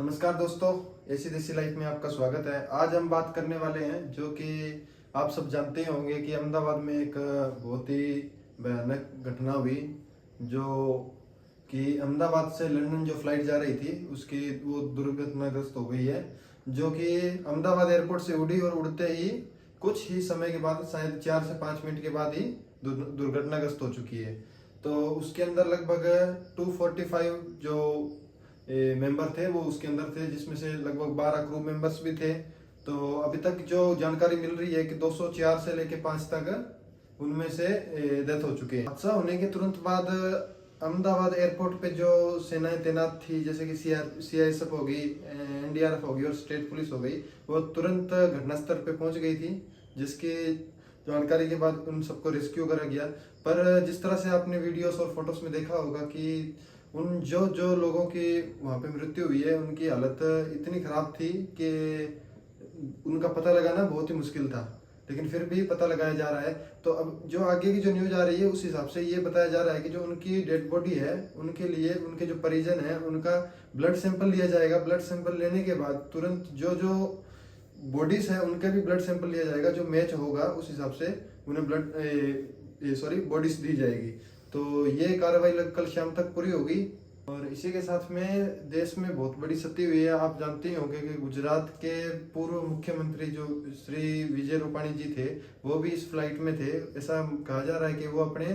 नमस्कार दोस्तों, ऐसी देसी लाइफ में आपका स्वागत है। आज हम बात करने वाले हैं जो कि आप सब जानते होंगे कि अहमदाबाद में एक बहुत ही भयानक घटना हुई, जो कि अहमदाबाद से लंदन जो फ्लाइट जा रही थी उसकी वो दुर्घटनाग्रस्त हो गई है। जो कि अहमदाबाद एयरपोर्ट से उड़ी और उड़ते ही कुछ ही समय के बाद, शायद 4 से 5 मिनट के बाद ही दुर्घटनाग्रस्त हो चुकी है। तो उसके अंदर लगभग 245 जो मेंबर थे वो उसके अंदर थे, जिसमें से लगभग 12 क्रू मेंबर्स भी थे। तो अभी तक जो जानकारी मिल रही है कि 204 से लेके 5 तक उनमें से डेथ हो चुके हैं। हादसा होने के तुरंत बाद अहमदाबाद एयरपोर्ट पे जो सेनाएं तैनात थी, जैसे कि CISF होगी, NDRF होगी और स्टेट पुलिस हो गई, वो तुरंत घटनास्थल पे पहुंच गई थी, जिसकी जानकारी के बाद उन सबको रेस्क्यू करा गया। पर जिस तरह से आपने वीडियोस और फोटोज में देखा होगा कि उन जो लोगों की वहाँ पे मृत्यु हुई है, उनकी हालत इतनी खराब थी कि उनका पता लगाना बहुत ही मुश्किल था, लेकिन फिर भी पता लगाया जा रहा है। तो अब जो आगे की जो न्यूज आ रही है उस हिसाब से ये बताया जा रहा है कि जो उनकी डेड बॉडी है, उनके लिए उनके जो परिजन है उनका ब्लड सैंपल लिया जाएगा। ब्लड सैंपल लेने के बाद तुरंत जो बॉडीज है उनके भी ब्लड सैंपल लिया जाएगा। जो मैच होगा उस हिसाब से उन्हें बॉडीज दी जाएगी। तो ये कार्रवाई कल शाम तक पूरी होगी। और इसी के साथ में देश में बहुत बड़ी क्षति हुई है। आप जानते ही होंगे कि गुजरात के पूर्व मुख्यमंत्री जो श्री विजय रूपाणी जी थे, वो भी इस फ्लाइट में थे। ऐसा कहा जा रहा है कि वो अपने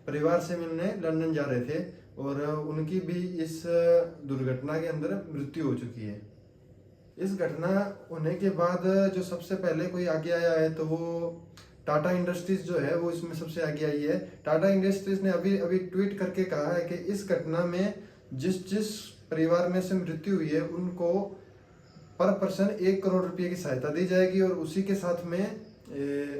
परिवार से मिलने लंदन जा रहे थे और उनकी भी इस दुर्घटना के अंदर मृत्यु हो चुकी है। इस घटना होने के बाद जो सबसे पहले कोई आगे आया है तो वो टाटा इंडस्ट्रीज जो है वो इसमें सबसे आगे आई है। टाटा इंडस्ट्रीज ने अभी ट्वीट करके कहा है कि इस घटना में जिस परिवार में से मृत्यु हुई है उनको पर पर्सन 1 करोड़ रुपए की सहायता दी जाएगी और उसी के साथ में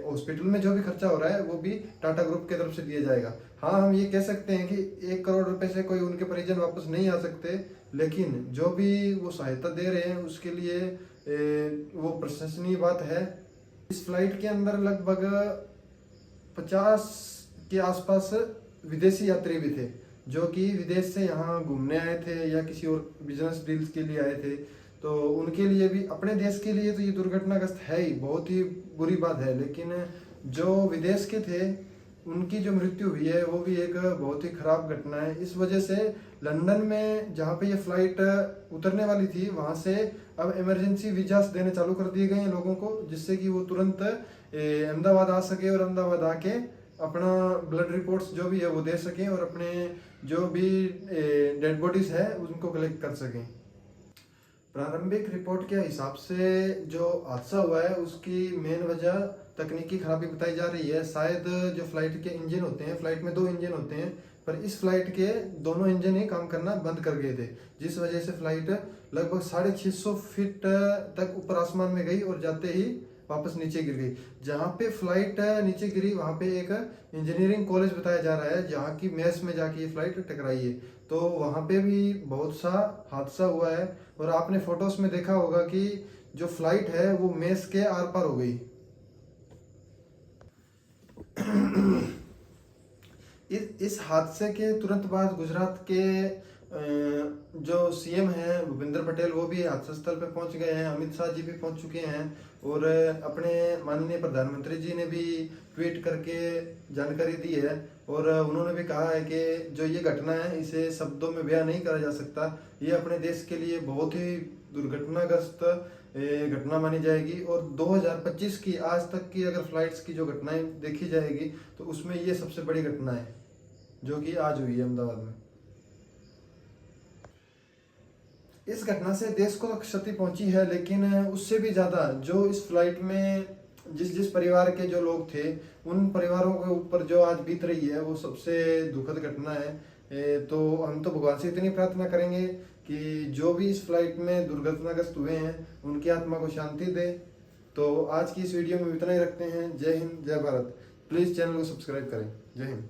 हॉस्पिटल में जो भी खर्चा हो रहा है वो भी टाटा ग्रुप की तरफ से दिया जाएगा। हाँ, हम ये कह सकते हैं कि 1 करोड़ रुपए से कोई उनके परिजन वापस नहीं आ सकते, लेकिन जो भी वो सहायता दे रहे हैं उसके लिए वो प्रशंसनीय बात है। इस फ्लाइट के अंदर लगभग 50 के आसपास विदेशी यात्री भी थे, जो कि विदेश से यहाँ घूमने आए थे या किसी और बिजनेस डील्स के लिए आए थे। तो उनके लिए भी, अपने देश के लिए तो ये दुर्घटनाग्रस्त है ही, बहुत ही बुरी बात है, लेकिन जो विदेश के थे उनकी जो मृत्यु हुई है वो भी एक बहुत ही खराब घटना है। इस वजह से लंदन में जहाँ पे ये फ्लाइट उतरने वाली थी वहाँ से अब इमरजेंसी वीजास देने चालू कर दिए गए हैं लोगों को, जिससे कि वो तुरंत अहमदाबाद आ सके और अहमदाबाद आके अपना ब्लड रिपोर्ट्स जो भी है वो दे सकें और अपने जो भी डेड बॉडीज है उनको कलेक्ट कर सकें। प्रारंभिक रिपोर्ट के हिसाब से जो हादसा हुआ है उसकी मेन वजह तकनीकी खराबी बताई जा रही है। शायद जो फ्लाइट के इंजन होते हैं, फ्लाइट में 2 इंजन होते हैं, पर इस फ्लाइट के दोनों इंजन ही काम करना बंद कर गए थे, जिस वजह से फ्लाइट लगभग 650 फीट तक ऊपर आसमान में गई और जाते ही वापस नीचे गिर गई। जहाँ पे फ्लाइट नीचे गिरी वहाँ पे एक इंजीनियरिंग कॉलेज बताया जा रहा है, जहाँ की मेस में जाके ये फ्लाइट टकराई है। तो वहाँ पे भी बहुत सा हादसा हुआ है और आपने फोटोज में देखा होगा कि जो फ्लाइट है वो मेस के आर पार हो गई। इस हादसे के तुरंत बाद गुजरात के जो CM हैं भूपेंद्र पटेल, वो भी हादसा स्थल पे पहुंच गए हैं। अमित शाह जी भी पहुंच चुके हैं और अपने माननीय प्रधानमंत्री जी ने भी ट्वीट करके जानकारी दी है और उन्होंने भी कहा है कि जो ये घटना है इसे शब्दों में बयां नहीं करा जा सकता। ये अपने देश के लिए बहुत ही दुर्घटनाग्रस्त घटना मानी जाएगी और 2025 की आज तक की अगर फ्लाइट्स की जो घटनाएं देखी जाएगी तो उसमें ये सबसे बड़ी घटना है जो कि आज हुई है अहमदाबाद में। इस घटना से देश को क्षति पहुंची है, लेकिन उससे भी ज्यादा जो इस फ्लाइट में जिस परिवार के जो लोग थे, उन परिवारों के ऊपर जो आज बीत रही है वो सबसे दुखद घटना है। तो हम तो भगवान से इतनी प्रार्थना करेंगे कि जो भी इस फ्लाइट में दुर्घटनाग्रस्त हुए हैं उनकी आत्मा को शांति दे। तो आज की इस वीडियो में इतना ही रखते हैं। जय हिंद, जय भारत। प्लीज चैनल को सब्सक्राइब करें। जय हिंद।